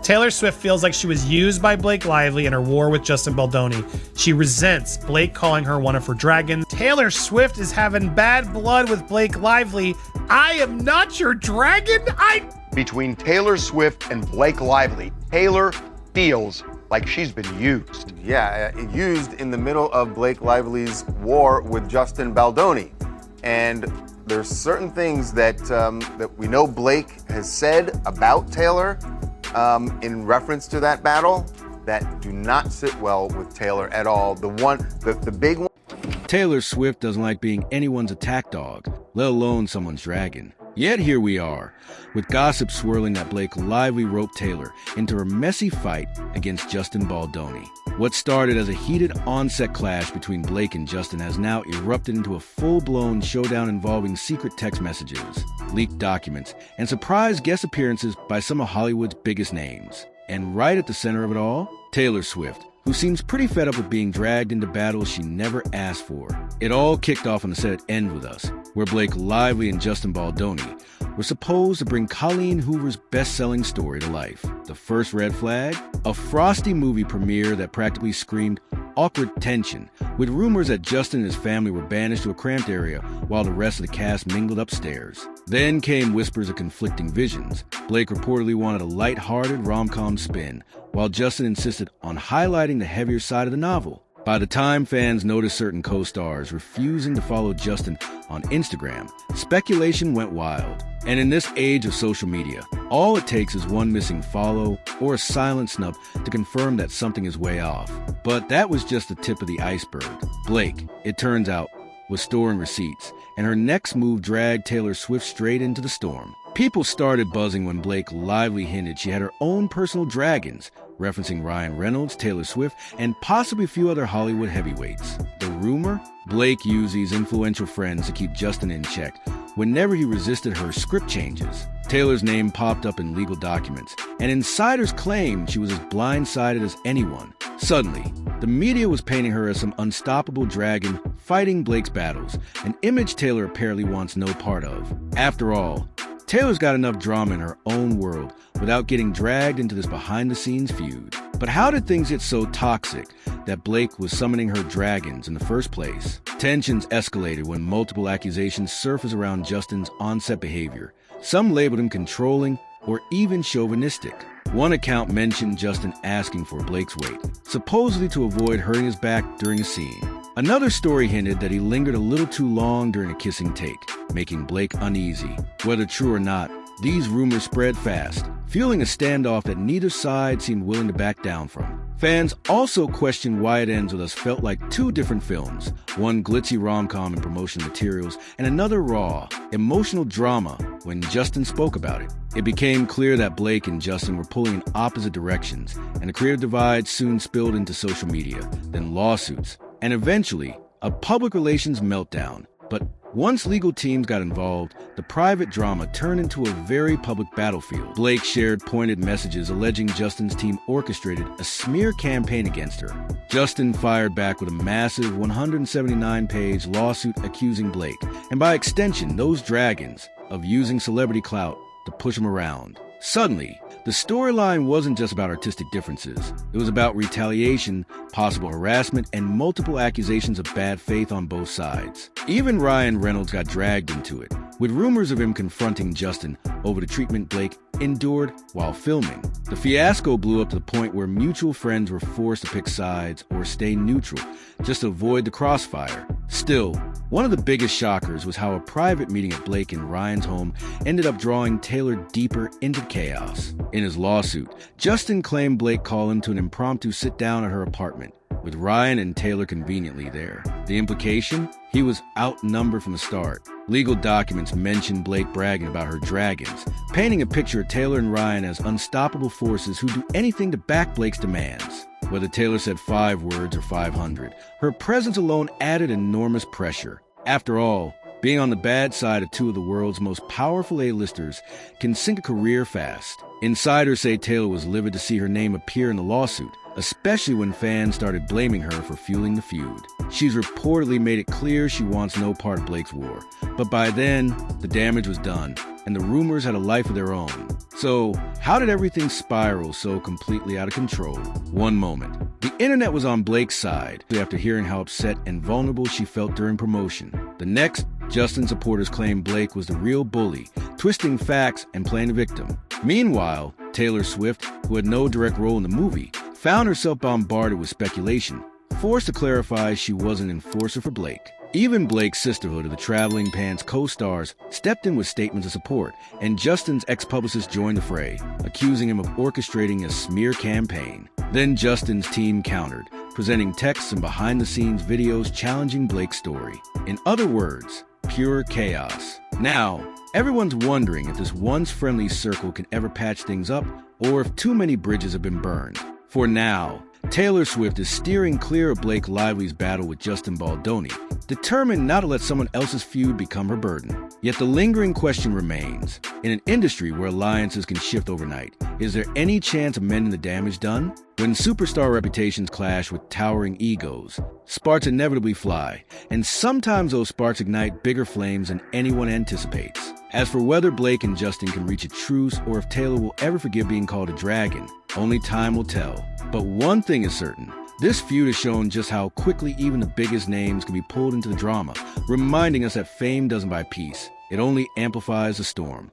Taylor Swift feels like she was used by Blake Lively in her war with Justin Baldoni. She resents Blake calling her one of her dragons. Taylor Swift is having bad blood with Blake Lively. I am not your dragon. Between Taylor Swift and Blake Lively, Taylor feels like she's been used. Yeah, used in the middle of Blake Lively's war with Justin Baldoni. And there's certain things that we know Blake has said about Taylor in reference to that battle that do not sit well with Taylor at all. The big one. Taylor Swift doesn't like being anyone's attack dog, let alone someone's dragon. Yet here we are, with gossip swirling that Blake Lively roped Taylor into a messy fight against Justin Baldoni. What started as a heated on-set clash between Blake and Justin has now erupted into a full-blown showdown involving secret text messages, leaked documents, and surprise guest appearances by some of Hollywood's biggest names. And right at the center of it all, Taylor Swift, who seems pretty fed up with being dragged into battles she never asked for. It all kicked off on the set at End With Us, where Blake Lively and Justin Baldoni were supposed to bring Colleen Hoover's best-selling story to life. The first red flag? A frosty movie premiere that practically screamed awkward tension, with rumors that Justin and his family were banished to a cramped area while the rest of the cast mingled upstairs. Then came whispers of conflicting visions. Blake reportedly wanted a light-hearted rom-com spin, while Justin insisted on highlighting the heavier side of the novel. By the time fans noticed certain co-stars refusing to follow Justin on Instagram, speculation went wild. And in this age of social media, all it takes is one missing follow or a silent snub to confirm that something is way off. But that was just the tip of the iceberg. Blake, it turns out, was storing receipts, and her next move dragged Taylor Swift straight into the storm. People started buzzing when Blake Lively hinted she had her own personal dragons, referencing Ryan Reynolds, Taylor Swift, and possibly a few other Hollywood heavyweights. The rumor? Blake used these influential friends to keep Justin in check whenever he resisted her script changes. Taylor's name popped up in legal documents, and insiders claimed she was as blindsided as anyone. Suddenly, the media was painting her as some unstoppable dragon fighting Blake's battles, an image Taylor apparently wants no part of. After all, Taylor's got enough drama in her own world without getting dragged into this behind-the-scenes feud. But how did things get so toxic that Blake was summoning her dragons in the first place? Tensions escalated when multiple accusations surfaced around Justin's on-set behavior. Some labeled him controlling or even chauvinistic. One account mentioned Justin asking for Blake's weight, supposedly to avoid hurting his back during a scene. Another story hinted that he lingered a little too long during a kissing take, making Blake uneasy. Whether true or not, these rumors spread fast, fueling a standoff that neither side seemed willing to back down from. Fans also questioned why It Ends With Us felt like two different films, one glitzy rom-com and promotional materials, and another raw, emotional drama when Justin spoke about it. It became clear that Blake and Justin were pulling in opposite directions, and the creative divide soon spilled into social media, then lawsuits, and eventually, a public relations meltdown. But once legal teams got involved, the private drama turned into a very public battlefield. Blake shared pointed messages alleging Justin's team orchestrated a smear campaign against her. Justin fired back with a massive 179-page lawsuit accusing Blake, and by extension, those dragons, of using celebrity clout to push him around. Suddenly, the storyline wasn't just about artistic differences. It was about retaliation, possible harassment, and multiple accusations of bad faith on both sides. Even Ryan Reynolds got dragged into it, with rumors of him confronting Justin over the treatment Blake endured while filming. The fiasco blew up to the point where mutual friends were forced to pick sides or stay neutral, just to avoid the crossfire. Still, one of the biggest shockers was how a private meeting at Blake and Ryan's home ended up drawing Taylor deeper into chaos. In his lawsuit, Justin claimed Blake called him to an impromptu sit-down at her apartment, with Ryan and Taylor conveniently there. The implication? He was outnumbered from the start. Legal documents mention Blake bragging about her dragons, painting a picture of Taylor and Ryan as unstoppable forces who do anything to back Blake's demands. Whether Taylor said 5 words or 500, her presence alone added enormous pressure. After all, being on the bad side of two of the world's most powerful A-listers can sink a career fast. Insiders say Taylor was livid to see her name appear in the lawsuit, especially when fans started blaming her for fueling the feud. She's reportedly made it clear she wants no part of Blake's war. But by then, the damage was done, and the rumors had a life of their own. So, how did everything spiral so completely out of control? One moment. The internet was on Blake's side after hearing how upset and vulnerable she felt during promotion. The next, Justin supporters claimed Blake was the real bully, twisting facts and playing the victim. Meanwhile, Taylor Swift, who had no direct role in the movie, found herself bombarded with speculation, forced to clarify she was an enforcer for Blake. Even Blake's sisterhood of the Traveling Pants co-stars stepped in with statements of support, and Justin's ex-publicist joined the fray, accusing him of orchestrating a smear campaign. Then Justin's team countered, presenting texts and behind-the-scenes videos challenging Blake's story. In other words, pure chaos. Now, everyone's wondering if this once friendly circle can ever patch things up, or if too many bridges have been burned. For now, Taylor Swift is steering clear of Blake Lively's battle with Justin Baldoni, determined not to let someone else's feud become her burden. Yet the lingering question remains, in an industry where alliances can shift overnight, is there any chance of mending the damage done? When superstar reputations clash with towering egos, sparks inevitably fly, and sometimes those sparks ignite bigger flames than anyone anticipates. As for whether Blake and Justin can reach a truce or if Taylor will ever forgive being called a dragon, only time will tell. But one thing is certain, this feud has shown just how quickly even the biggest names can be pulled into the drama, reminding us that fame doesn't buy peace, it only amplifies the storm.